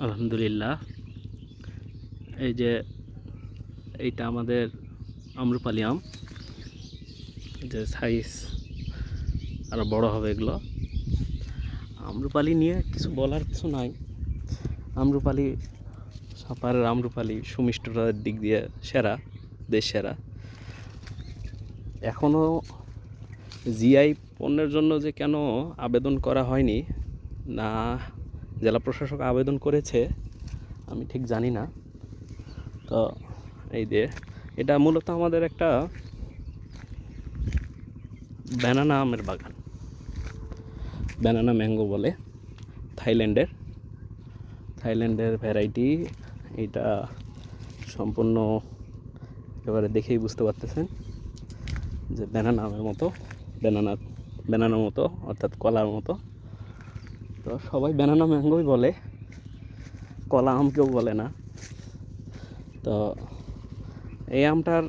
আলহামদুলিল্লাহ। এই যে এইটা আমাদের আম্রপালি আম, যে সাইজ আরও বড় হবে এগুলো। আম্রপালি নিয়ে কিছু বলার কিছু নাই। আম্রপালি, সাপারের আম্রপালি সুমিষ্টতার দিক দিয়ে সেরা, দেশ সেরা। এখনও জিআই পণ্যের জন্য যে কেন আবেদন করা হয়নি, না জেলা প্রশাসক আবেদন করেছে আমি ঠিক জানি না। তো এই যে এটা মূলত আমাদের একটা ব্যানানা আমের বাগান, ব্যানানা ম্যাঙ্গো বলে, থাইল্যান্ডের ভ্যারাইটি। এটা সম্পূর্ণ একেবারে দেখেই বুঝতে পারতেছেন যে ব্যানানা আমের মতো, ব্যানানার মতো, অর্থাৎ কলার মতো। তো সবাই ব্যানানা ম্যাঙ্গোই বলে, কলা আম কেউ বলে না। তো এই আমটার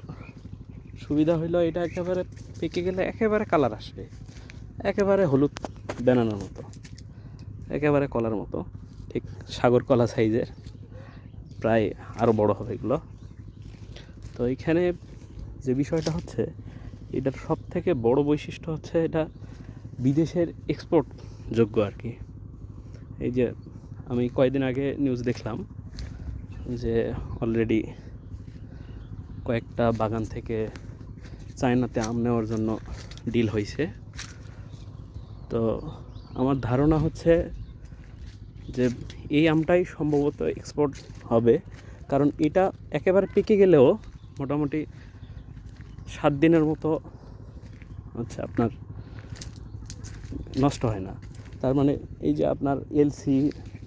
সুবিধা হইলো এটা একেবারে পেকে গেলে একেবারে কালার আসবে, একেবারে হলুদ ব্যানানার মতো, একেবারে কলার মতো, ঠিক সাগর কলা সাইজের, প্রায় আরও বড় হবে এগুলো। তো এইখানে যে বিষয়টা হচ্ছে, এটার সব থেকে বড় বৈশিষ্ট্য হচ্ছে এটা বিদেশের এক্সপোর্ট যোগ্য আর কি। এই যে আমি কয়েকদিন আগে নিউজ দেখলাম যে অলরেডি কয়েকটা বাগান থেকে চায়নাতে আম নেওয়ার জন্য ডিল হয়েছে। তো আমার ধারণা হচ্ছে যে এই আমটাই সম্ভবত এক্সপোর্ট হবে, কারণ এটা একেবারে পেকে গেলেও মোটামুটি 7 দিনের মতো হচ্ছে আপনার নষ্ট হয় না। তার মানে এই যে আপনার এলসি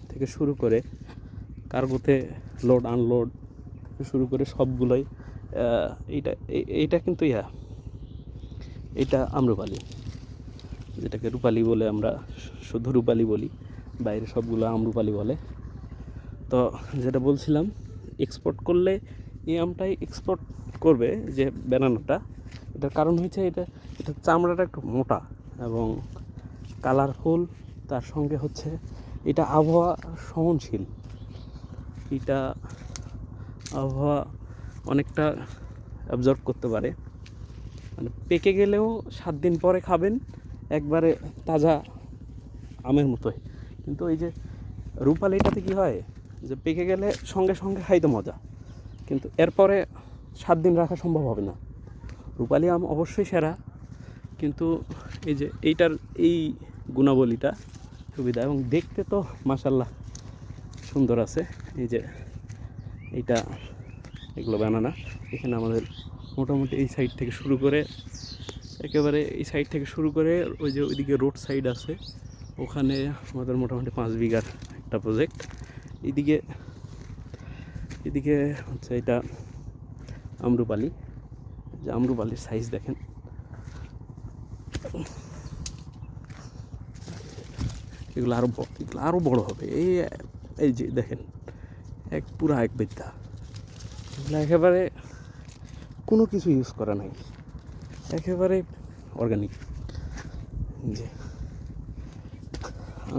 থেকে শুরু করে কার্গোতে লোড আনলোড থেকে শুরু করে সবগুলোই এইটা কিন্তু এটা আম্রপালি, যেটাকে রূপালি বলে, আমরা শুধু রূপালি বলি, বাইরে সবগুলো আমরুপালি বলে। তো যেটা বলছিলাম, এক্সপোর্ট করলে এই আমটাই এক্সপোর্ট করবে যে ব্যানানাটা। এটার কারণ হচ্ছে এটার চামড়াটা একটু মোটা এবং কালারফুল, তার সঙ্গে হচ্ছে এটা আবহাওয়া সহনশীল। এটা আবহাওয়া অনেকটা অ্যাবজর্ব করতে পারে, মানে পেকে গেলেও 7 দিন পরে খাবেন একবারে তাজা আমের মতোই। কিন্তু এই যে রূপালিটাতে কী হয়, যে পেকে গেলে সঙ্গে সঙ্গে খাইতে মজা, কিন্তু এরপরে 7 দিন রাখা সম্ভব হবে না। রূপালি আম অবশ্যই সেরা, কিন্তু এই যে এইটার এই গুণাবলীটা সুবিধা, এবং দেখতে তো মাশাআল্লাহ সুন্দর আছে। এই যে এইটা, এগুলো বানানা। এখানে আমাদের মোটামুটি এই সাইড থেকে শুরু করে, একেবারে এই সাইড থেকে শুরু করে ওই যে ওইদিকে রোড সাইড আছে, ওখানে আমাদের মোটামুটি 5 বিঘার একটা প্রজেক্ট। এদিকে হচ্ছে এটা আম্রপালি, যে আম্রপালির সাইজ দেখেন, এগুলো আরও বড় হবে। এই যে দেখেন, পুরা এক বিদ্যা। এগুলো একেবারে কোনো কিছু ইউজ করা নাই, একেবারে অর্গানিক। যে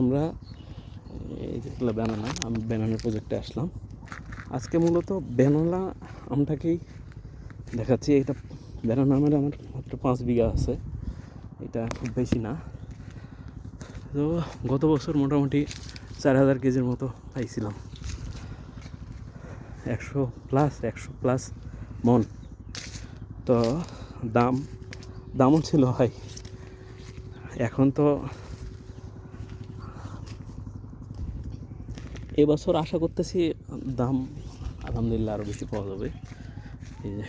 আমরা এই যেগুলো ব্যানানা, আমি ব্যানানার প্রজেক্টে আসলাম আজকে, মূলত ব্যানানা আমটাকেই দেখাচ্ছি। এটা ব্যানানা আমার মাত্র 5 বিঘা আছে, এটা খুব বেশি না। তো গত বছর মোটামুটি 4000 কেজির মতো পাইছিলাম, 100+ মন। তো দামও ছিল হয়। এখন তো এবছর আশা করতেছি দাম আলহামদুলিল্লাহ আরও বেশি পাওয়া যাবে। এই যে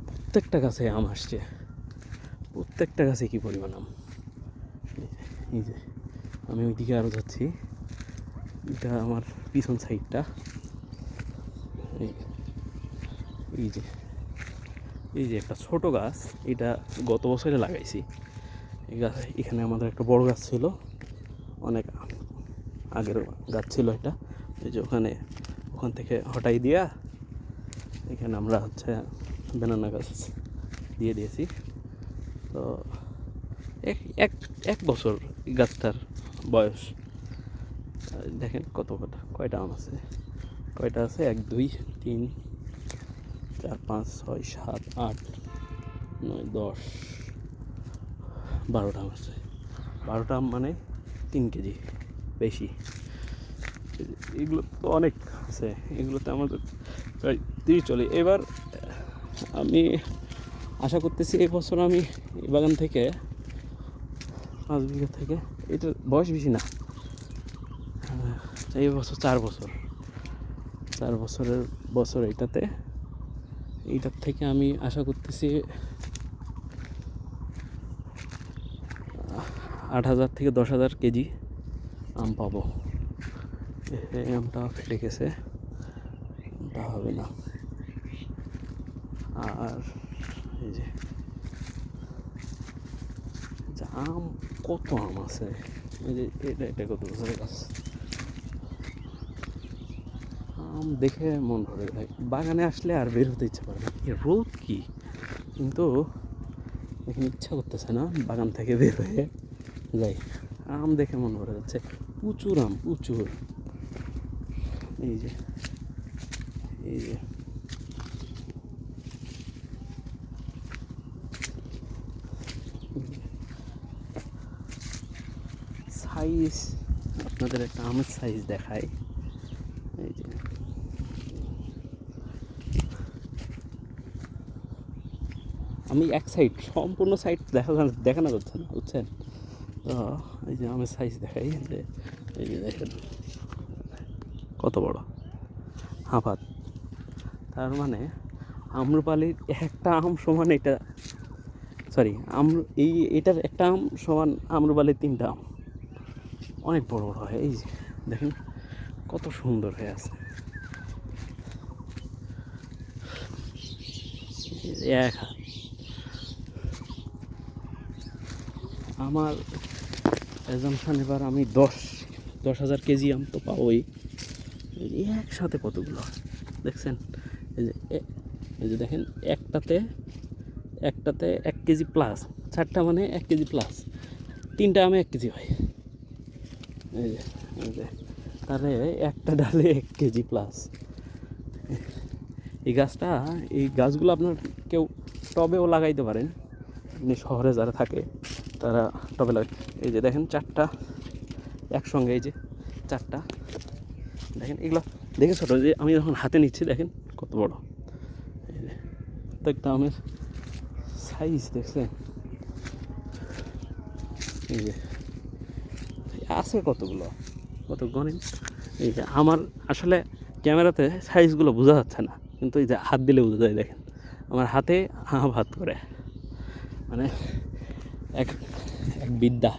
প্রত্যেকটা গাছে আম আসছে, প্রত্যেকটা গাছে কী পরিমাণ আম। এই যে আমি ওইদিকে আরও যাচ্ছি, এটা আমার পিছন সাইডটা। এই যে একটা ছোট গাছ, এটা গত বছরে লাগাইছি। এই গাছ, এখানে আমাদের একটা বড় গাছ ছিল, অনেক আগের গাছ ছিল এটা। এই যে ওখান থেকে হটাই দিয়া এখানে আমরা হচ্ছে ব্যানানা গাছ দিয়ে দিয়েছি। তো এক বছর গাছটার বয়স। দেখেন কয়টা আম আছে, কয়টা আছে, 1 2 3 4 5 6 7 8 9 10 12টা আম আছে। 12টা আম মানে 3 কেজি বেশি। এগুলো তো অনেক আছে, এগুলোতে আমাদের প্রায় 30 চলে। এবার আমি আশা করতেছি এই বছর আমি এই বাগান থেকে 5 বিঘা থেকে, এটার বয়স বেশি না, এই বছর 4 বছর এইটার থেকে আমি আশা করতেছি 8,000 থেকে 10,000 কেজি আম পাবো। এই আমটা ফেটে গেছে, তা হবে না। আর এই যে আম, কত আম আছে, এই যে এটা কত বছরের গাছ। আম দেখে মন ভরে যায়, বাগানে আসলে আর বের হতে ইচ্ছা করে না। রোদ কি, কিন্তু এখন ইচ্ছা করতেছে না বাগান থেকে বের হয়ে যাই। আম দেখে মন ভরে যাচ্ছে, প্রচুর আম, প্রচুর। এই যে সাইজ, আপনাদের একটা আমের সাইজ দেখাই। এই যে আমি এক সাইড, সম্পূর্ণ সাইড দেখানো যাচ্ছে না, বুঝছেন তো। এই যে আমের সাইজ দেখাই, যে এই যে দেখেন কত বড়, হাফাত। তার মানে আম্রপালির একটা আম সমান এটা, সরি এটার একটা আম সমান আম্রপালির 3টা আম। অনেক বড় বড় হয়, এই যে দেখেন কত সুন্দর হয়ে আছে। এক আমার অ্যাজাম্পশন, এবার আমি 10,000 কেজি আম তো পাবোই। একসাথে কতগুলো দেখছেন, এই যে দেখেন, একটাতে 1 কেজি প্লাস, 4টা মানে 1 কেজি প্লাস, 3টা আমে 1 কেজি হয়। এই যে তাহলে একটা ডালে 1 কেজি প্লাস। এই গাছগুলো আপনার কেউ টবেও লাগাইতে পারেন, আপনি শহরে যারা থাকে তারা টবে লাগায়। এই যে দেখেন 4টা একসঙ্গে, এই যে 4টা দেখেন, এগুলো দেখে ছোটো, যে আমি যখন হাতে নিচ্ছি দেখেন কত বড়। এই যে প্রত্যেকটা আমের সাইজ দেখছেন, এই যে আছে কতগুলো, কত গণেন। এই যে আমার আসলে ক্যামেরাতে সাইজগুলো বোঝা যাচ্ছে না, কিন্তু এই যে হাত দিলে বোঝা যায়। দেখেন আমার হাতে হাত করে, মানে এক বিদ্যা।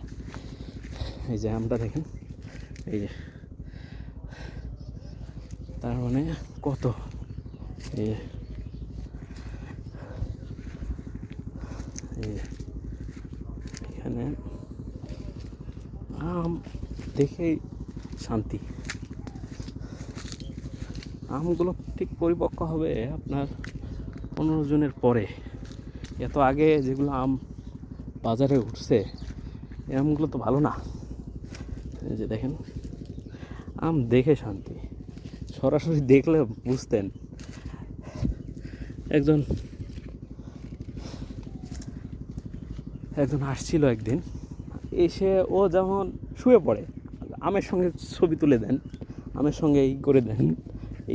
এই যে আমটা দেখেন, এই যে তার মানে কত, এখানে আম দেখেই শান্তি। আমগুলো ঠিক পরিপক্ক হবে আপনার 15 জনের পরে। এত আগে যেগুলো আম বাজারে উঠছে, এই আমগুলো তো ভালো না। এই যে দেখেন, আম দেখে শান্তি, সরাসরি দেখলে বুঝতেন। একজন আসছিল একদিন, এসে ও যেমন শুয়ে পড়ে, আমের সঙ্গে ছবি তুলে দেন, আমের সঙ্গে এই করে দেন,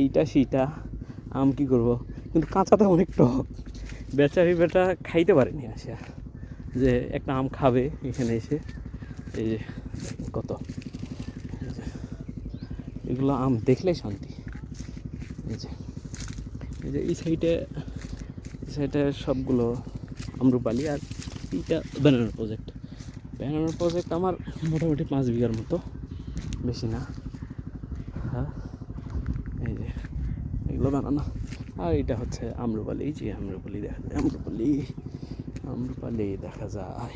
এইটা সেইটা, আম কী করবো, কিন্তু কাঁচাতে অনেক টক। বেটা খাইতে পারেনি আসে, যে একটা আম খাবে এখানে এসে। এই যে কত, এগুলো আম দেখলেই শান্তি। এই সাইডে সবগুলো আম্রপালি। আর এইটা ব্যানানা প্রজেক্ট আমার মোটামুটি 5 বিঘার মতো, বেশি না। হ্যাঁ, এই যে এগুলো বানানা। আর এটা হচ্ছে আম্রপালি, যে আম্রপালি দেখা যায়, আম্রপালি দেখা যায়।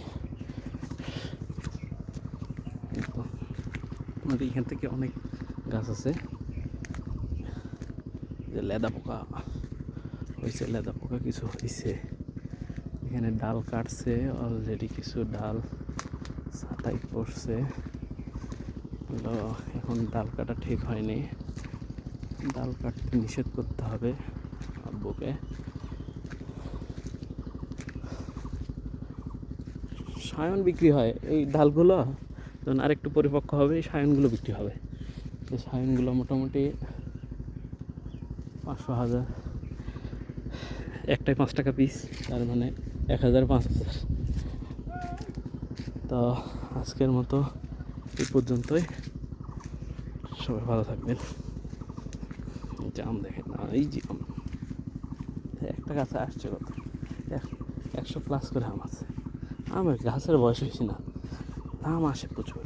আমাদের এখান থেকে অনেক গাছ আছে। যে লেদা পোকা কিছু হয়েছে এখানে, ডাল কাটছে অলরেডি, কিছু ডাল ছাটাই করছে। হলো এখন ডাল কাটা ঠিক হয়নি, ডাল কাটতে নিষেধ করতে হবে আব্বুকে। সায়ন বিক্রি হয়, এই ডালগুলো যখন আরেকটু পরিপক্ক হবে এই সায়নগুলো বিক্রি হবে। এই সায়নগুলো মোটামুটি 500-1000, একটাই 5 টাকা পিস, তার মানে 1000-5000। তো আজকের মতো এই পর্যন্তই, সবাই ভালো থাকবেন। জাম দেখেন না, এই যে আম একটা গাছে আসছে কত, 100+ করে আম আছে। আমের গাছের বয়স হয়েছে না, আম আসে প্রচুর।